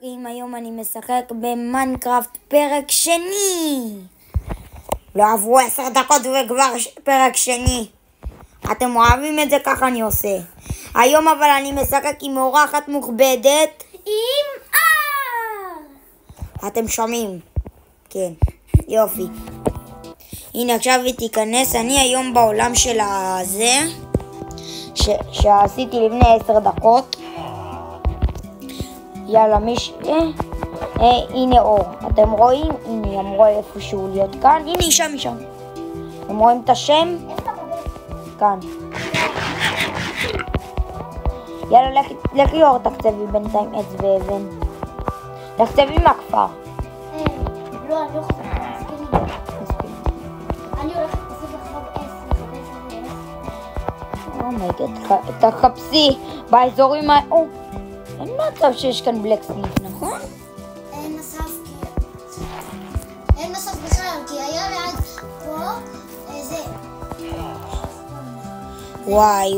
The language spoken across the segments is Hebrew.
היום אני משחק במיינקראפט פרק שני. לא עברו 10 דקות וכבר פרק שני. אתם אוהבים את זה? ככה אני עושה. היום אבל אני משחק עם אורחת מוכבדת. עם אתם שומעים? כן, יופי. הנה עכשיו היא תיכנס. אני היום בעולם של הזה שעשיתי לפני 10 דקות. יאללה, הנה אור. אתם רואים? הנה, היא אמורה איפשהו להיות כאן. הנה, היא שם, אתם רואים את השם? כאן. יאללה, לכי אור, תקצבי בינתיים עץ ואבן. תקצבי מהכפר. לא, אני לא חושבת. אני הולכת לעשות עכשיו אומייגד, תחפשי באזורים אין מצב שיש כאן בלקסמית', נכון? אין מסוף בכלל, כי היה ליד פה זה. וואי.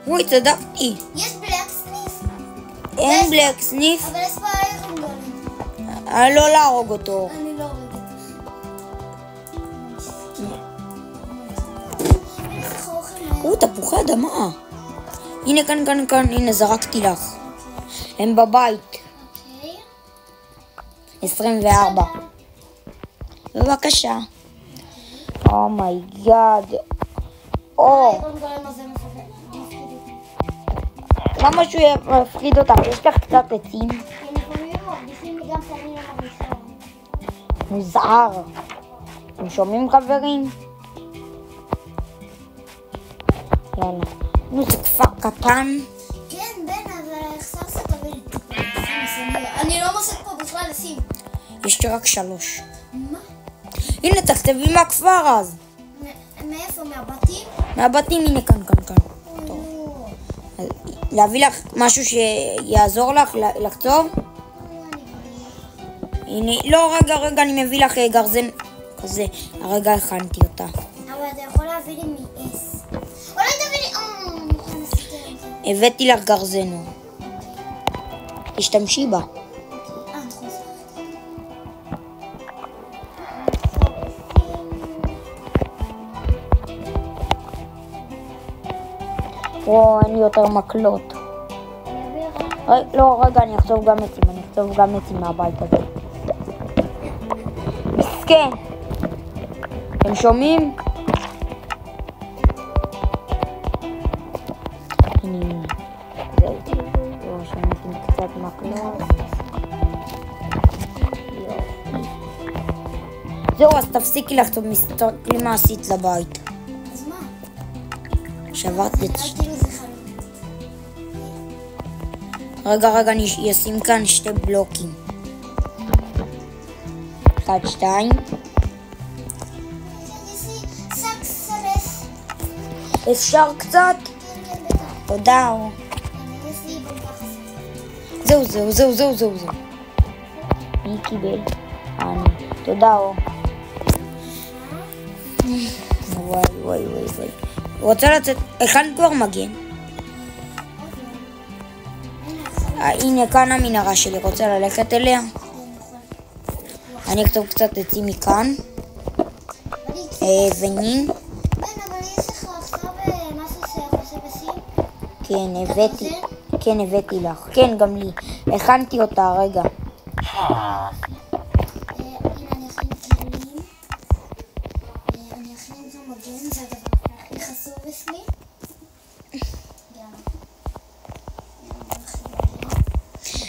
אוי, צדקתי. יש בלקסמית'? אין בלקסמית'. אבל יש פה איכון גולים. לא להרוג אותו. אני לא הורגת. תפוחי אדמה. הנה כאן, הנה זרקתי לך. הם בבית. 24. בבקשה. אומייגאד. למה שהוא יפחיד אותך? יש לך קצת עצים? מוזר. אתם שומעים חברים? יאללה. זה כפר קטן. כן, בן, אבל החסר סקבל. אני לא מוצאת פה בכלל לשים. יש לי רק 3. מה? הנה, תכתבי מהכפר אז. מאיפה? מהבתים? מהבתים, הנה כאן. להביא לך משהו שיעזור לך לחצוב? הנה, לא, רגע, אני מביא לך גרזן כזה. הרגע הכנתי אותה. אבל אתה יכול להביא לי מעס. אולי תביא לי... הבאתי לך גרזנו. תשתמשי בה. אין לי יותר מקלות. לא, רגע, אני אחצוב גם עצים מהבית הזה. מסכן. אתם שומעים? קצת מקלות. זהו, אז תפסיקי לחצוב, מסתכלי מה עשית לבית. אז מה? שברת את... רגע, אני אשים כאן 2 בלוקים. 1, 2. אפשר קצת? תודה. זהו. מי קיבל? אני. תודה. וואי. רוצה לצאת? הכנת כבר מגן. הנה כאן המנהרה שלי, רוצה ללכת אליה? אני אכתוב קצת עצים מכאן. אבנים. כן, הבאתי לך. כן, גם לי. הכנתי אותה, רגע. הנה, אני אכין כלים. אני אכין את המגן, זה הדבר הכי חשוב אצלי.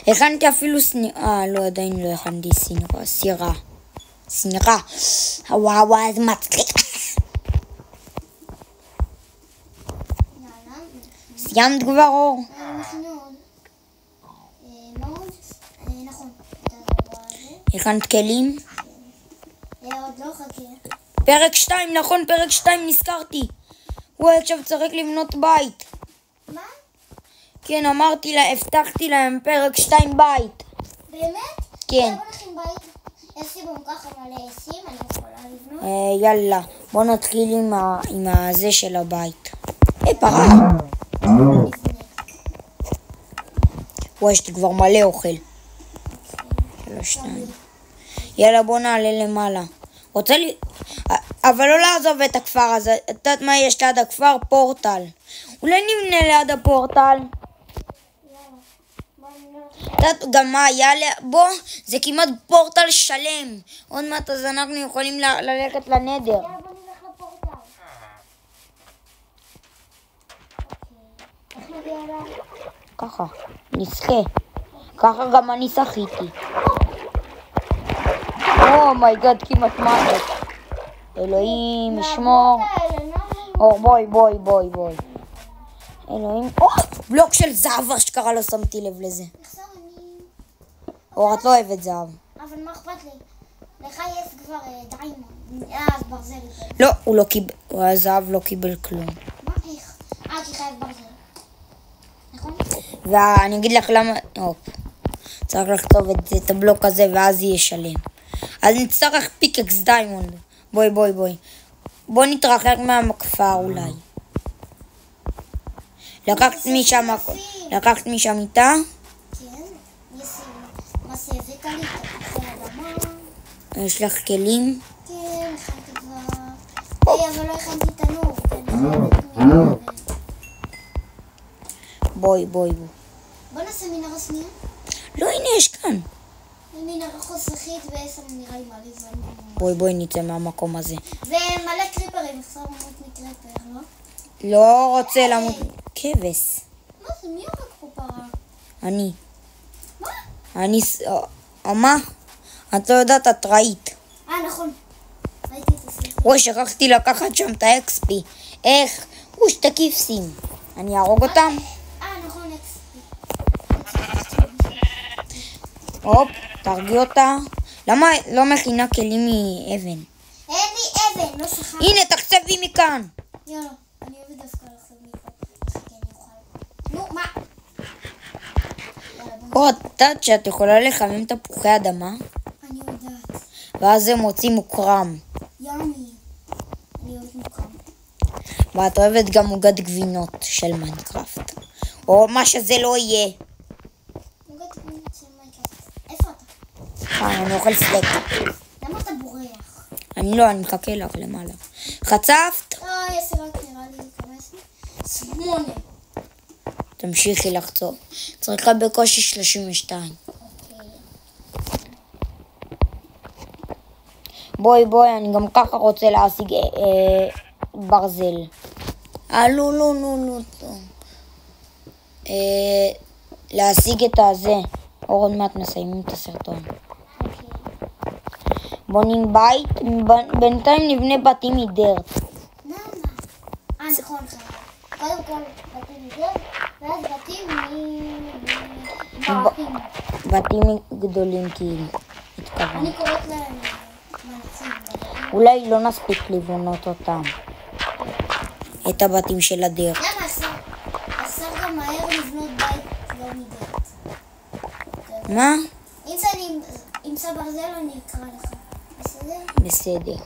הכנתי אפילו לא, עדיין לא הכנתי סנירה. וואו, זה מצליח. סיימת כבר אור? נכון. הכנת כלים? עוד לא חכה. פרק 2, נכון, פרק 2 נזכרתי. וואי, עכשיו צריך לבנות בית. מה? כן, הבטחתי להם פרק 2 בית. באמת? כן. בוא נכין בית. יש לי בו ככה מלא עצים, אני יכולה לבנות. יאללה, בוא נתחיל עם הזה של הבית. פרה. וואי, יש לי כבר מלא אוכל. 2. יאללה, בוא נעלה למעלה. רוצה לי... אבל לא לעזוב את הכפר הזה. את יודעת מה יש ליד הכפר? פורטל. אולי נבנה ליד הפורטל? את יודעת גם מה היה בו? זה כמעט פורטל שלם. עוד מעט אז אנחנו יכולים ללכת לנדר. יאללה, בוא נלך לפורטל. איך נגיע אליו? ככה, נשחה. ככה גם אני שחיתי. אומייגאד, כמעט מוות. אלוהים, ישמור. בואי. אלוהים, בלוק של זהב אשכרה, לא שמתי לב לזה. נחזור אני... אור, את לא אוהבת זהב. אבל מה אכפת לי? לך יש כבר דיימון. אז ברזל. לא, הוא לא קיבל, הזהב לא קיבל כלום. מה איך? כי חייב ברזל. נכון? ואני אגיד לך למה, צריך לכתוב את הבלוק הזה ואז יהיה שלם. אז נצטרך פיקקס דיימונד. בואי. בוא נתרחק מהכפר אולי. לקחת משם איתה? כן. מה זה הבאת לי? תפוחי אדמה. יש לך כלים? כן, הכנתי כבר. אבל לא הכנתי תנור. בואי. בוא נעשה מנהרה שנייה. לא, הנה יש כאן. מנהרה חוסכית ועשר נראה לי מעלי זמן. בואי נצא מהמקום הזה. ומלא קריפרים, עכשיו ממות מקריפר, לא? לא רוצה למות. כבש. מה זה? מי הורג פה פרה? אני. מה? מה? את לא יודעת, את ראית. נכון. ראיתי את הסרט. וואי, שכחתי לקחת שם את האקספי. איך? שתי כבשים. אני ארוג אותם? נכון, אקספי. תרגיע אותה. למה לא מכינה כלים מאבן? אין לי אבן, לא שכחתי. הנה, תחצבי מכאן. יאללה, אני אוהבת דווקא לחצוב מכאן. חכה, אני אוכל. נו, מה? את יודעת שאת יכולה לחמם תפוחי אדמה? אני יודעת. ואז זה מוציא מוקרם. ימי. אני אוהבת מוקרם. ואת אוהבת גם עוגת גבינות של מיינקראפט. או מה שזה לא יהיה. עוגת גבינות של מיינקראפט. איפה אתה? אני אוכל סטייק. למה אתה בורח? אני מחכה לך למעלה. חצפת? יש רק נראה לי 8. תמשיכי לחצוב. צריכה בקושי 32. בואי, אני גם ככה רוצה להשיג ברזל. לא. להשיג את הזה. עוד מעט מסיימים את הסרטון. בונים בית, בינתיים נבנה בתים מדרט. למה? נכון. קודם כל בתים מדרט, ואז בתים מברקים. בתים גדולים כאילו. אני קוראת להם מלאכים. אולי לא נספיק לבנות אותם. את הבתים של הדרך. למה אפשר גם מהר לבנות בית לא מדרט? מה? אם זה ברזל אני אקרא לך. בסדר? בסדר.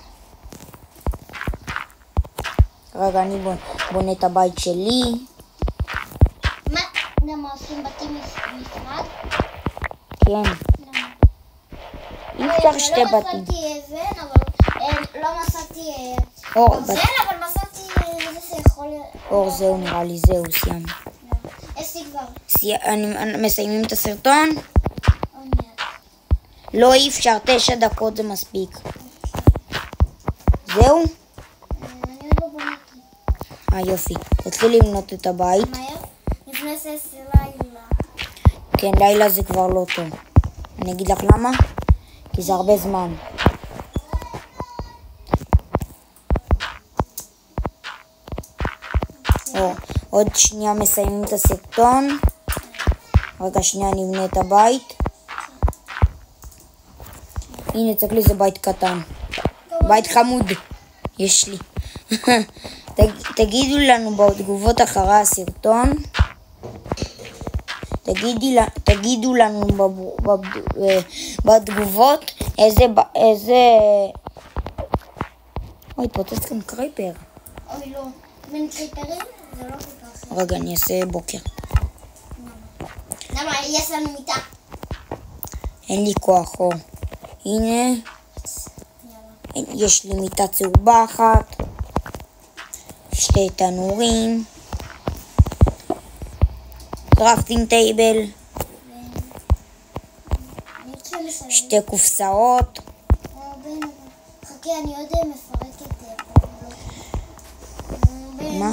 רגע, אני בונה את הבית שלי. מה? למה עושים בתים נפרד? כן. למה? אי אפשר שתי בתים. לא מצאתי אבן, אבל לא מצאתי ברזל, אבל מצאתי זה שיכול להיות... זהו, נראה לי זהו, סיימנו. יש לי כבר. מסיימים את הסרטון? לא, אי אפשר, 9 דקות זה מספיק. זהו? אני עוד לא בוניתי. יופי. תתחיל לבנות את הבית. מהר? לפני 6 לילה. כן, לילה זה כבר לא טוב. אני אגיד לך למה? כי זה הרבה זמן. עוד שנייה מסיימים את הסרטון. רגע, שנייה נבנה את הבית. הנה, תסתכלי, זה בית קטן. בית חמוד. יש לי. תגידו לנו בתגובות אחרי הסרטון. תגידו לנו בתגובות איזה... אוי, פוצץ כאן קריפר. אוי, לא. בין קריפרים זה לא כל כך. רגע, אני אעשה בוקר. למה? יש לנו מיטה. אין לי כוח, הנה. יש לי מיטה צהובחת. 2 תנורים. דרפטינג טייבל. 2 קופסאות. חכה, אני עוד מפרקת. מה?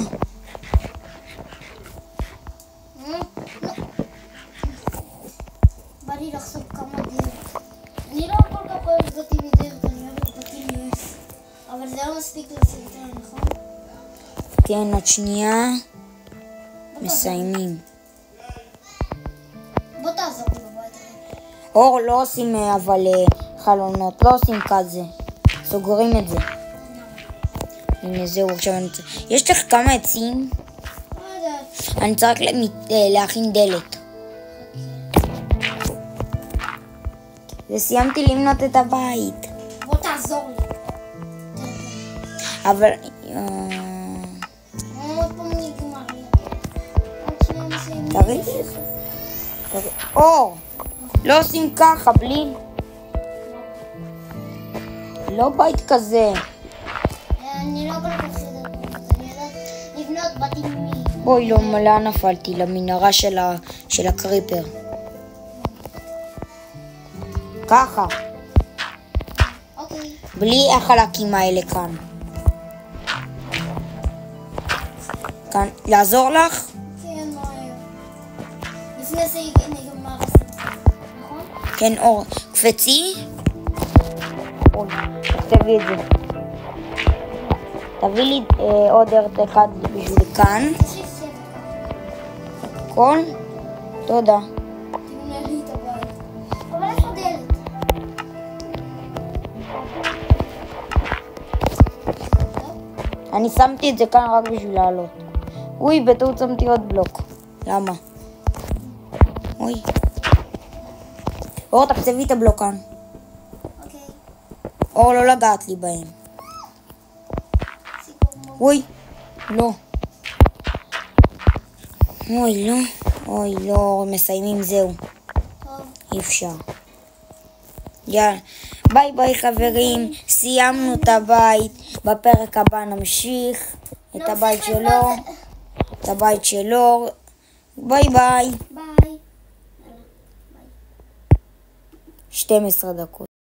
בא לי לחשוף כמה דרך. אני לא כל כך אוהב בתים מדרך, אני אוהבת בתים מעץ. אבל זה לא מספיק לסרטון, נכון? כן, עוד שנייה. מסיימים. בוא תעזור לי בבית הזה. אור, לא עושים אבל חלונות, לא עושים כזה. סוגרים את זה. הנה זהו, עכשיו אני צריך... יש לך כמה עצים? לא יודעת. אני צריך להכין דלת. וסיימתי למנות את הבית. בוא תעזור לי. אבל... עוד פעם נגמר לי. עוד שנייה מסיימים. תראי לי את זה. אור, לא עושים ככה, בלי... לא בית כזה. אני לא כל כך יודעת, אני יודעת לבנות בתים אוי, לא, לאן נפלתי? למנהרה של הקריפר. ככה. אוקיי. בלי החלקים האלה כאן. כאן, לעזור לך? כן, מהר. לפני זה נגמר הסרטון, נכון? כן, אור. קפצי. אוי, תכתבי את זה. תביא לי עוד ארט אחד בשביל כאן. תוסיף 7. כל? תודה. תמנה לי את הבית. אבל איפה דלת? אני שמתי את זה כאן רק בשביל לעלות. אוי, בטעות שמתי עוד בלוק. למה? אוי. אור, תקצבי את הבלוק כאן. אוקיי. אור, לא לגעת לי בהם. אוי, לא. אוי, לא. אוי, לא, מסיימים, זהו. טוב. אי אפשר. יאללה. ביי ביי חברים, סיימנו את הבית. בפרק הבא נמשיך את הבית שלו. את הבית שלו. ביי ביי. ביי. 12 דקות.